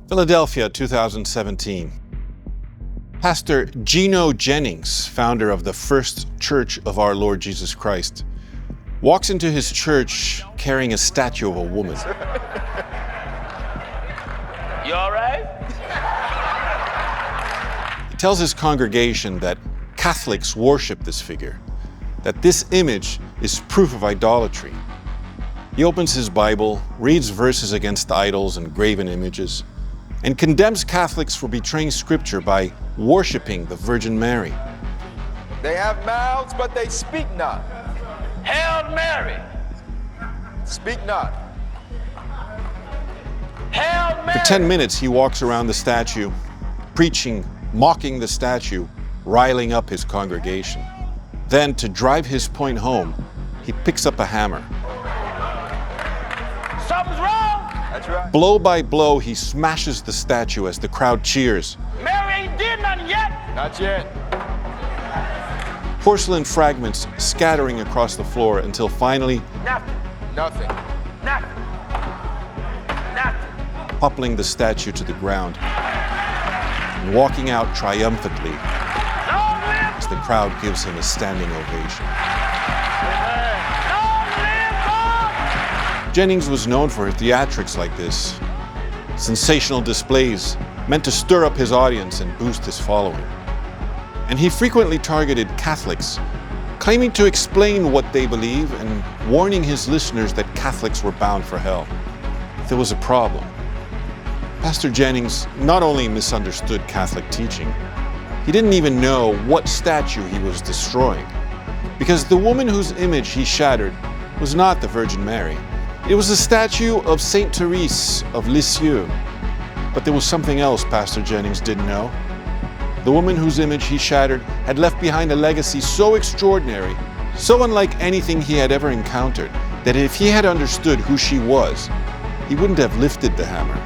Philadelphia, 2017. Pastor Gino Jennings, founder of the First Church of Our Lord Jesus Christ, walks into his church carrying a statue of a woman. You all right? He tells his congregation that Catholics worship this figure, that this image is proof of idolatry. He opens his Bible, reads verses against idols and graven images, and condemns Catholics for betraying Scripture by worshiping the Virgin Mary. They have mouths, but they speak not. Hail Mary! Speak not. Hail Mary! For 10 minutes, he walks around the statue, preaching, mocking the statue, riling up his congregation. Then, to drive his point home, he picks up a hammer. Something's wrong! That's right. Blow by blow, he smashes the statue as the crowd cheers. Mary ain't did nothing yet! Not yet. Porcelain fragments scattering across the floor until finally, Nothing. Nothing. Nothing. Nothing. toppling the statue to the ground and walking out triumphantly Long live! as the crowd gives him a standing ovation. Long live God! Jennings was known for theatrics like this, sensational displays meant to stir up his audience and boost his following. And he frequently targeted Catholics, claiming to explain what they believe and warning his listeners that Catholics were bound for hell. There was a problem. Pastor Jennings not only misunderstood Catholic teaching, he didn't even know what statue he was destroying, because the woman whose image he shattered was not the Virgin Mary. It was a statue of Saint Thérèse of Lisieux. But there was something else Pastor Jennings didn't know. The woman whose image he shattered had left behind a legacy so extraordinary, so unlike anything he had ever encountered, that if he had understood who she was, he wouldn't have lifted the hammer.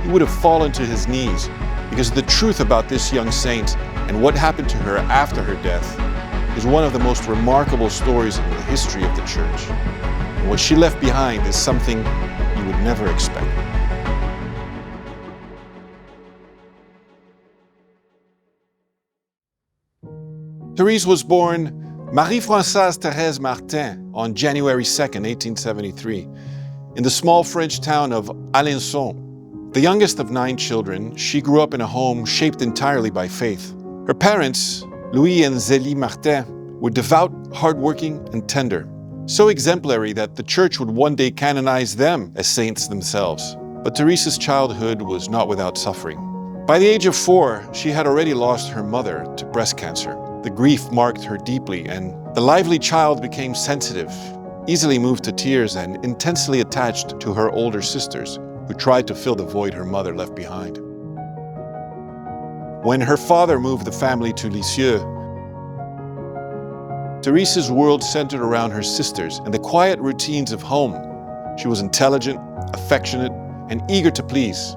He would have fallen to his knees, because the truth about this young saint and what happened to her after her death is one of the most remarkable stories in the history of the church. And what she left behind is something you would never expect. Therese was born Marie-Françoise Therese Martin on January 2nd, 1873, in the small French town of Alençon. The youngest of 9 children, she grew up in a home shaped entirely by faith. Her parents, Louis and Zélie Martin, were devout, hardworking, and tender, so exemplary that the church would one day canonize them as saints themselves. But Therese's childhood was not without suffering. By the age of 4, she had already lost her mother to breast cancer. The grief marked her deeply, and the lively child became sensitive, easily moved to tears, and intensely attached to her older sisters, who tried to fill the void her mother left behind. When her father moved the family to Lisieux, Therese's world centered around her sisters and the quiet routines of home. She was intelligent, affectionate, and eager to please.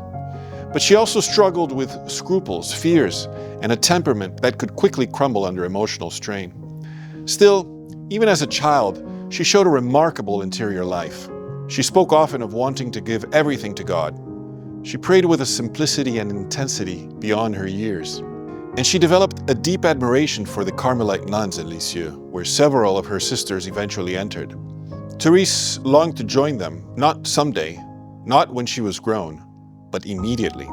But she also struggled with scruples, fears, and a temperament that could quickly crumble under emotional strain. Still, even as a child, she showed a remarkable interior life. She spoke often of wanting to give everything to God. She prayed with a simplicity and intensity beyond her years. And she developed a deep admiration for the Carmelite nuns at Lisieux, where several of her sisters eventually entered. Therese longed to join them, not someday, not when she was grown, but immediately.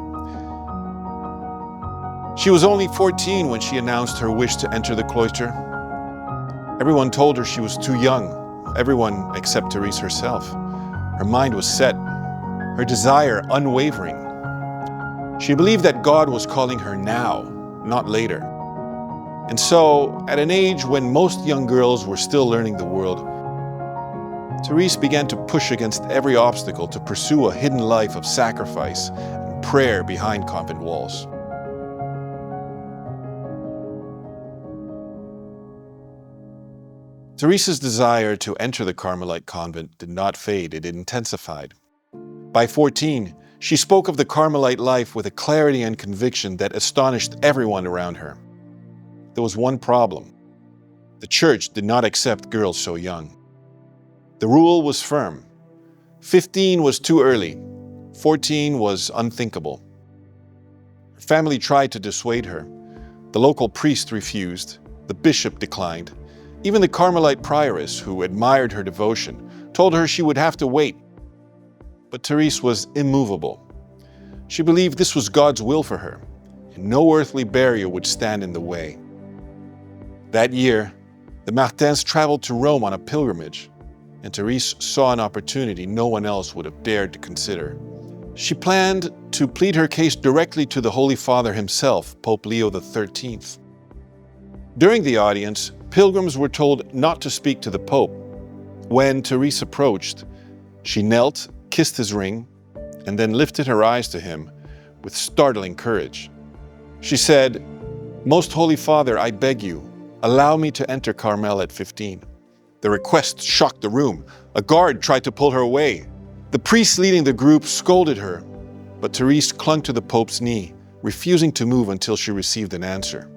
She was only 14 when she announced her wish to enter the cloister. Everyone told her she was too young, everyone except Therese herself. Her mind was set, her desire unwavering. She believed that God was calling her now, not later. And so, at an age when most young girls were still learning the world, Therese began to push against every obstacle to pursue a hidden life of sacrifice and prayer behind convent walls. Therese's desire to enter the Carmelite convent did not fade, it intensified. By 14, she spoke of the Carmelite life with a clarity and conviction that astonished everyone around her. There was one problem. The church did not accept girls so young. The rule was firm. 15 was too early. 14 was unthinkable. family tried to dissuade her. The local priest refused. The bishop declined. Even the Carmelite prioress, who admired her devotion, told her she would have to wait. But Therese was immovable. She believed this was God's will for her, and no earthly barrier would stand in the way. That year, the Martins traveled to Rome on a pilgrimage, and Therese saw an opportunity no one else would have dared to consider. She planned to plead her case directly to the Holy Father himself, Pope Leo XIII. During the audience, pilgrims were told not to speak to the Pope. When Therese approached, she knelt, kissed his ring, and then lifted her eyes to him with startling courage. She said, "Most Holy Father, I beg you, allow me to enter Carmel at 15. The request shocked the room. A guard tried to pull her away. The priest leading the group scolded her, but Therese clung to the Pope's knee, refusing to move until she received an answer.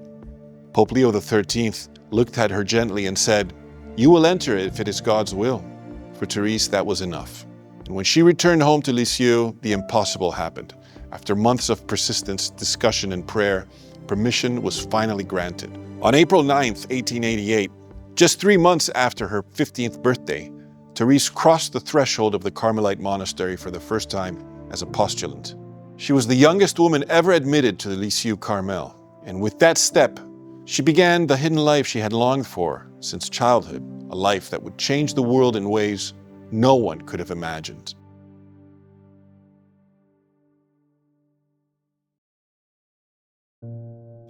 Pope Leo XIII looked at her gently and said, "You will enter if it is God's will." For Therese, that was enough. And when she returned home to Lisieux, the impossible happened. After months of persistence, discussion, and prayer, permission was finally granted. On April 9th, 1888, just 3 months after her 15th birthday, Therese crossed the threshold of the Carmelite monastery for the first time as a postulant. She was the youngest woman ever admitted to the Lisieux Carmel, and with that step, she began the hidden life she had longed for since childhood, a life that would change the world in ways no one could have imagined.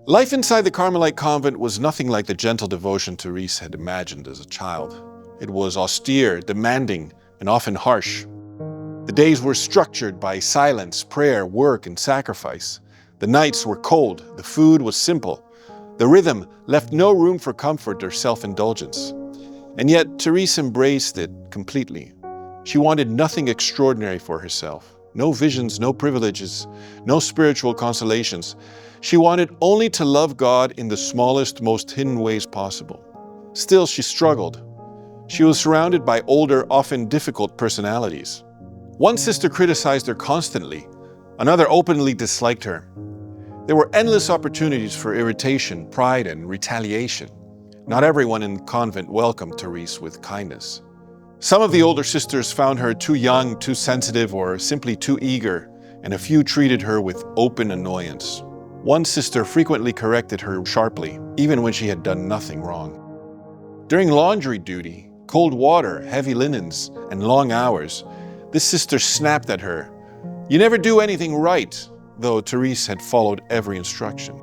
Life inside the Carmelite convent was nothing like the gentle devotion Therese had imagined as a child. It was austere, demanding, and often harsh. The days were structured by silence, prayer, work, and sacrifice. The nights were cold, the food was simple. The rhythm left no room for comfort or self-indulgence. And yet, Therese embraced it completely. She wanted nothing extraordinary for herself. No visions, no privileges, no spiritual consolations. She wanted only to love God in the smallest, most hidden ways possible. Still, she struggled. She was surrounded by older, often difficult personalities. One sister criticized her constantly. Another openly disliked her. There were endless opportunities for irritation, pride, and retaliation. Not everyone in the convent welcomed Therese with kindness. Some of the older sisters found her too young, too sensitive, or simply too eager, and a few treated her with open annoyance. One sister frequently corrected her sharply, even when she had done nothing wrong. During laundry duty, cold water, heavy linens, and long hours, this sister snapped at her. "You never do anything right," though Therese had followed every instruction.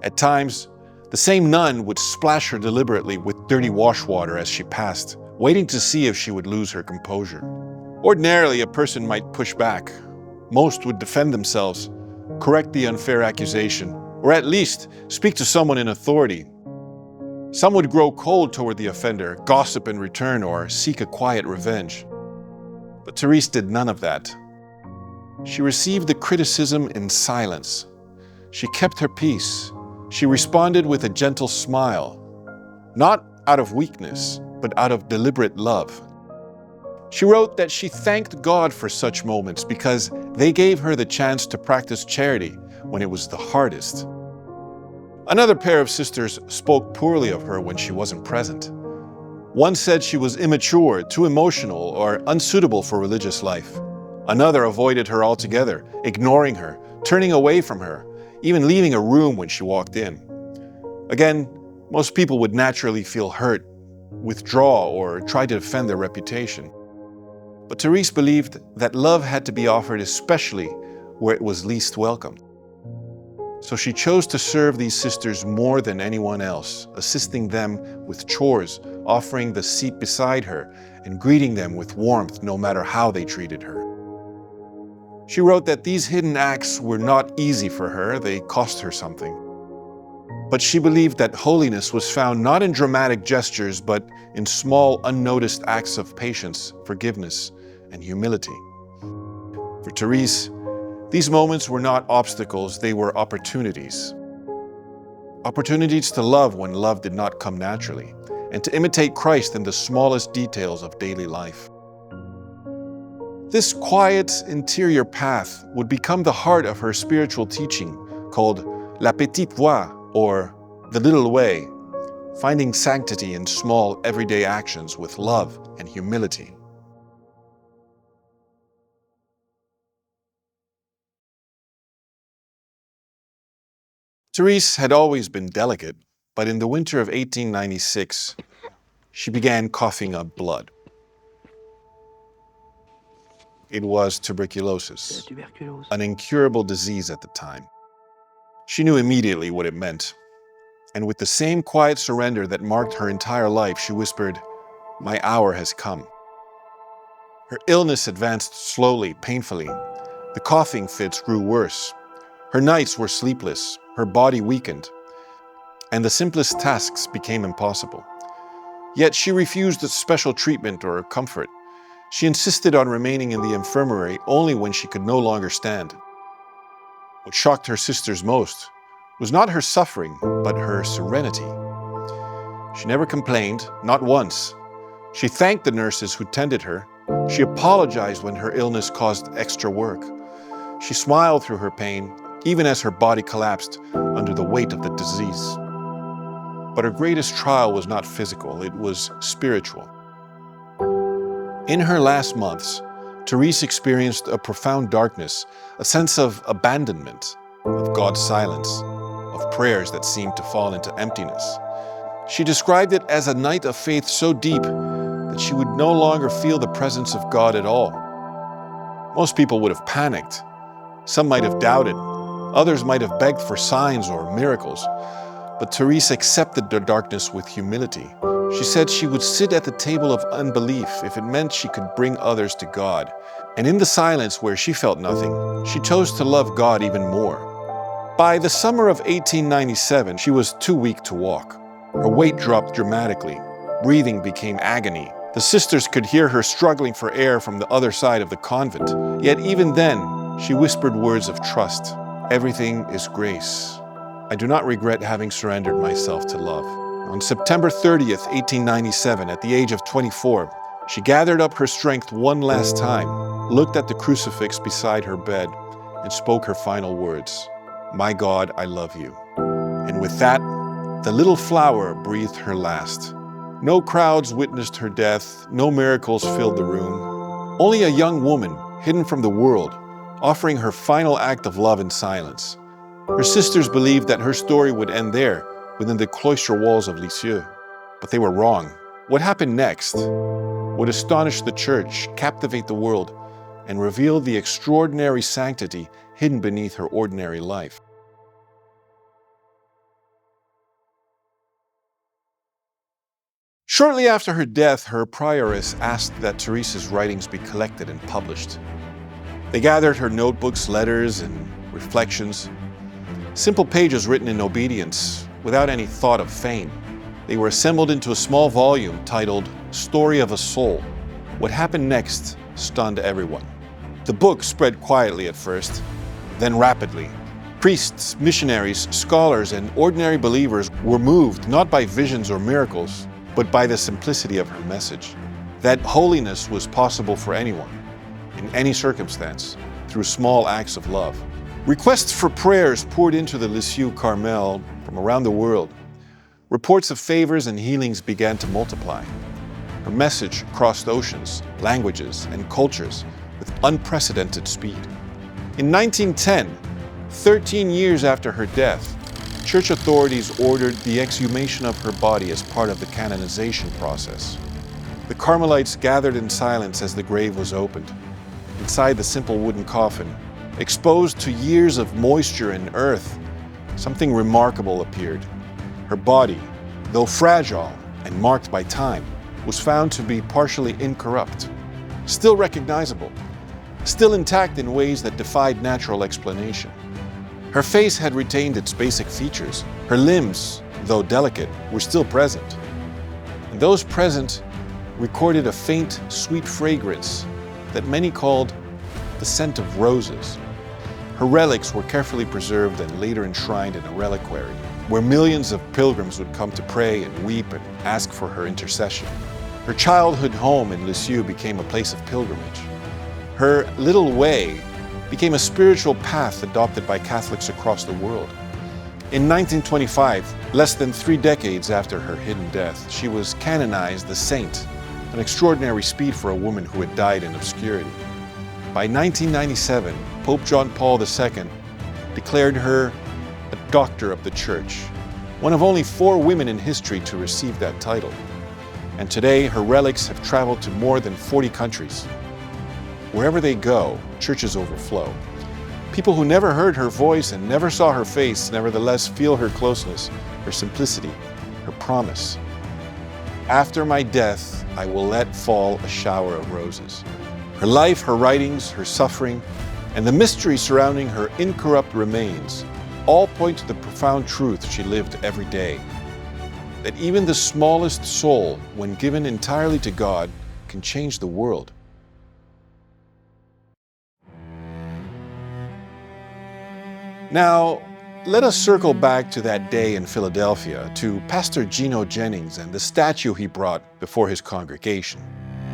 At times, the same nun would splash her deliberately with dirty wash water as she passed, waiting to see if she would lose her composure. Ordinarily, a person might push back. Most would defend themselves, correct the unfair accusation, or at least speak to someone in authority. Some would grow cold toward the offender, gossip in return, or seek a quiet revenge. But Therese did none of that. She received the criticism in silence. She kept her peace. She responded with a gentle smile, not out of weakness, but out of deliberate love. She wrote that she thanked God for such moments because they gave her the chance to practice charity when it was the hardest. Another pair of sisters spoke poorly of her when she wasn't present. One said she was immature, too emotional, or unsuitable for religious life. Another avoided her altogether, ignoring her, turning away from her, even leaving a room when she walked in. Again, most people would naturally feel hurt, withdraw, or try to defend their reputation. But Therese believed that love had to be offered especially where it was least welcome. So she chose to serve these sisters more than anyone else, assisting them with chores, offering the seat beside her, and greeting them with warmth no matter how they treated her. She wrote that these hidden acts were not easy for her, they cost her something. But she believed that holiness was found not in dramatic gestures, but in small, unnoticed acts of patience, forgiveness, and humility. For Therese, these moments were not obstacles, they were opportunities. Opportunities to love when love did not come naturally, and to imitate Christ in the smallest details of daily life. This quiet, interior path would become the heart of her spiritual teaching, called La Petite Voie, or The Little Way, finding sanctity in small everyday actions with love and humility. Therese had always been delicate, but in the winter of 1896, she began coughing up blood. It was tuberculosis, an incurable disease at the time. She knew immediately what it meant, and with the same quiet surrender that marked her entire life, she whispered, "My hour has come." Her illness advanced slowly, painfully. The coughing fits grew worse. Her nights were sleepless, her body weakened, and the simplest tasks became impossible. Yet she refused special treatment or comfort. She insisted on remaining in the infirmary only when she could no longer stand. What shocked her sisters most was not her suffering, but her serenity. She never complained, not once. She thanked the nurses who tended her. She apologized when her illness caused extra work. She smiled through her pain, even as her body collapsed under the weight of the disease. But her greatest trial was not physical, it was spiritual. In her last months, Therese experienced a profound darkness, a sense of abandonment, of God's silence, of prayers that seemed to fall into emptiness. She described it as a night of faith so deep that she would no longer feel the presence of God at all. Most people would have panicked. Some might have doubted. Others might have begged for signs or miracles. But Therese accepted the darkness with humility. She said she would sit at the table of unbelief if it meant she could bring others to God. And in the silence where she felt nothing, she chose to love God even more. By the summer of 1897, she was too weak to walk. Her weight dropped dramatically. Breathing became agony. The sisters could hear her struggling for air from the other side of the convent. Yet even then, she whispered words of trust. "Everything is grace. I do not regret having surrendered myself to love." On September 30th, 1897, at the age of 24, she gathered up her strength one last time, looked at the crucifix beside her bed, and spoke her final words, "My God, I love you." And with that, the little flower breathed her last. No crowds witnessed her death, no miracles filled the room. Only a young woman, hidden from the world, offering her final act of love in silence. Her sisters believed that her story would end there, within the cloister walls of Lisieux. But they were wrong. What happened next would astonish the church, captivate the world, and reveal the extraordinary sanctity hidden beneath her ordinary life. Shortly after her death, her prioress asked that Therese's writings be collected and published. They gathered her notebooks, letters, and reflections. Simple pages written in obedience, without any thought of fame. They were assembled into a small volume titled Story of a Soul. What happened next stunned everyone. The book spread quietly at first, then rapidly. Priests, missionaries, scholars, and ordinary believers were moved not by visions or miracles, but by the simplicity of her message. That holiness was possible for anyone, in any circumstance, through small acts of love. Requests for prayers poured into the Lisieux Carmel from around the world. Reports of favors and healings began to multiply. Her message crossed oceans, languages, and cultures with unprecedented speed. In 1910, 13 years after her death, church authorities ordered the exhumation of her body as part of the canonization process. The Carmelites gathered in silence as the grave was opened. Inside the simple wooden coffin, exposed to years of moisture and earth, something remarkable appeared. Her body, though fragile and marked by time, was found to be partially incorrupt, still recognizable, still intact in ways that defied natural explanation. Her face had retained its basic features. Her limbs, though delicate, were still present. And those present recorded a faint, sweet fragrance that many called the scent of roses. Her relics were carefully preserved and later enshrined in a reliquary, where millions of pilgrims would come to pray and weep and ask for her intercession. Her childhood home in Lisieux became a place of pilgrimage. Her little way became a spiritual path adopted by Catholics across the world. In 1925, less than 3 decades after her hidden death, she was canonized a saint, an extraordinary feat for a woman who had died in obscurity. By 1997, Pope John Paul II declared her a Doctor of the Church, one of only 4 women in history to receive that title. And today, her relics have traveled to more than 40 countries. Wherever they go, churches overflow. People who never heard her voice and never saw her face nevertheless feel her closeness, her simplicity, her promise. After my death, I will let fall a shower of roses. Her life, her writings, her suffering, and the mystery surrounding her incorrupt remains all point to the profound truth she lived every day. That even the smallest soul, when given entirely to God, can change the world. Now, let us circle back to that day in Philadelphia, to Pastor Gino Jennings and the statue he brought before his congregation.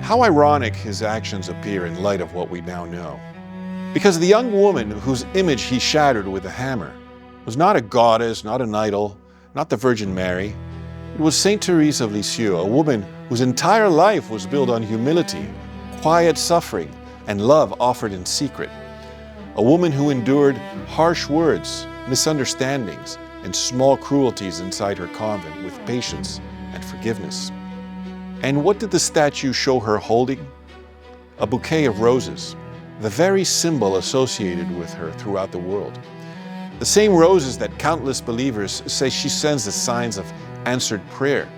How ironic his actions appear in light of what we now know. Because the young woman whose image he shattered with a hammer was not a goddess, not an idol, not the Virgin Mary. It was Saint Thérèse of Lisieux, a woman whose entire life was built on humility, quiet suffering, and love offered in secret. A woman who endured harsh words, misunderstandings, and small cruelties inside her convent with patience and forgiveness. And what did the statue show her holding? A bouquet of roses, the very symbol associated with her throughout the world. The same roses that countless believers say she sends as signs of answered prayer.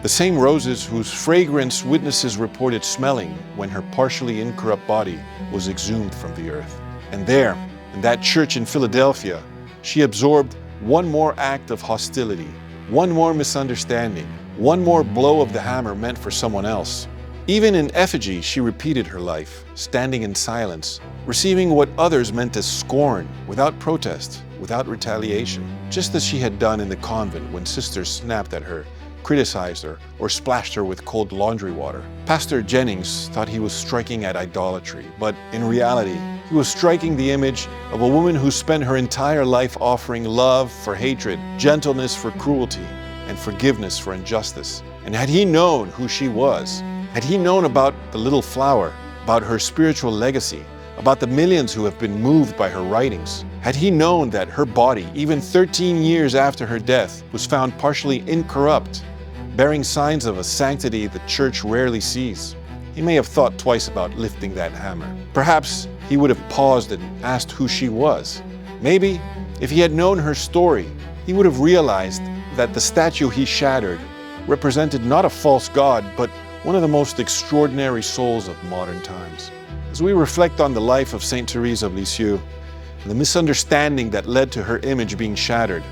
The same roses whose fragrance witnesses reported smelling when her partially incorrupt body was exhumed from the earth. And there, in that church in Philadelphia, she absorbed one more act of hostility, one more misunderstanding, one more blow of the hammer meant for someone else. Even in effigy, she repeated her life, standing in silence, receiving what others meant as scorn, without protest, without retaliation, just as she had done in the convent when sisters snapped at her, criticized her, or splashed her with cold laundry water. Pastor Jennings thought he was striking at idolatry, but in reality, he was striking the image of a woman who spent her entire life offering love for hatred, gentleness for cruelty, and forgiveness for injustice. And had he known who she was, had he known about the little flower, about her spiritual legacy, about the millions who have been moved by her writings, had he known that her body, even 13 years after her death, was found partially incorrupt, bearing signs of a sanctity the Church rarely sees, he may have thought twice about lifting that hammer. Perhaps he would have paused and asked who she was. Maybe, if he had known her story, he would have realized that the statue he shattered represented not a false god, but one of the most extraordinary souls of modern times. As we reflect on the life of Saint Thérèse of Lisieux and the misunderstanding that led to her image being shattered,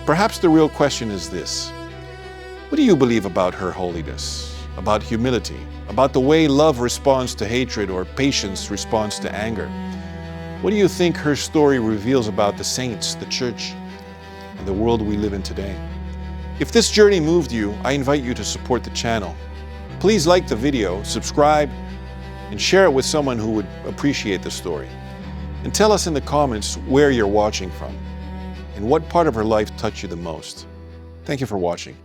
perhaps the real question is this: what do you believe about her holiness, about humility, about the way love responds to hatred or patience responds to anger? What do you think her story reveals about the saints, the Church, and the world we live in today? If this journey moved you, I invite you to support the channel. Please like the video, subscribe, and share it with someone who would appreciate the story. And tell us in the comments where you're watching from and what part of her life touched you the most. Thank you for watching.